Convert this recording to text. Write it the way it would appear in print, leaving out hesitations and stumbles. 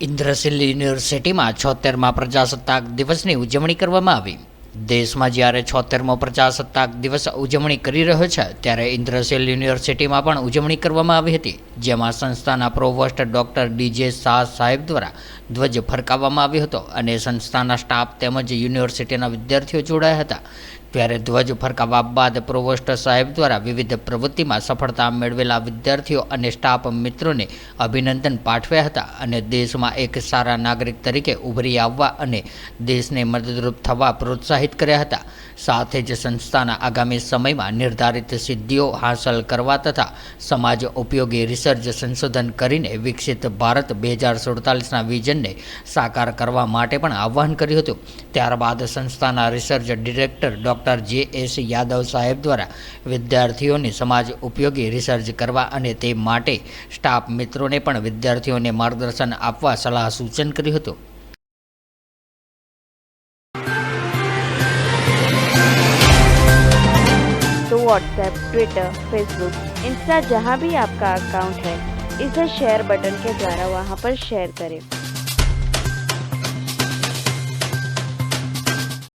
ઇન્દ્રશીલ યુનિવર્સિટીમાં 76મા પ્રજાસત્તાક દિવસની ઉજવણી કરવામાં આવી। દેશમાં જ્યારે 76મો પ્રજાસત્તાક દિવસ ઉજવણી કરી રહ્યો છે ત્યારે ઇન્દ્રશીલ યુનિવર્સિટીમાં પણ ઉજવણી કરવામાં આવી હતી, જેમાં સંસ્થાના પ્રોવોસ્ટ ડૉક્ટર ડીજે શાહ સાહેબ દ્વારા ધ્વજ ફરકાવવામાં આવ્યો હતો અને સંસ્થાના સ્ટાફ તેમજ યુનિવર્સિટીના વિદ્યાર્થીઓ જોડાયા હતા। ત્યારે ધ્વજ ફરકાવવા બાદ પ્રોવોસ્ટ સાહેબ દ્વારા વિવિધ પ્રવૃત્તિમાં સફળતા મેળવેલા વિદ્યાર્થીઓ અને સ્ટાફ મિત્રોને અભિનંદન પાઠવ્યા હતા અને દેશમાં એક સારા નાગરિક તરીકે ઉભરી આવવા અને દેશને મદદરૂપ થવા પ્રોત્સાહિત કર્યા હતા। સાથે જ સંસ્થાના આગામી સમયમાં નિર્ધારિત સિદ્ધિઓ હાંસલ કરવા તથા સમાજ ઉપયોગી રિસર્ચ સંશોધન કરીને વિકસિત ભારત 2047ના વિઝનને સાકાર કરવા માટે પણ આહ્વાન કર્યું હતું। ત્યારબાદ સંસ્થાના રિસર્ચ ડિરેક્ટર ડૉક્ટર જે.એસ. યાદવ સાહેબ દ્વારા વિદ્યાર્થીઓને સમાજ ઉપયોગી રિસર્ચ કરવા અને તે માટે સ્ટાફ મિત્રોને પણ વિદ્યાર્થીઓને માર્ગદર્શન આપવા સલાહ સૂચન કર્યું હતું। तो व्हाट्सएप, ट्विटर, फेसबुक, इंस्टा जहाँ भी आपका अकाउंट है, इसे शेयर बटन के द्वारा वहाँ पर शेयर करें।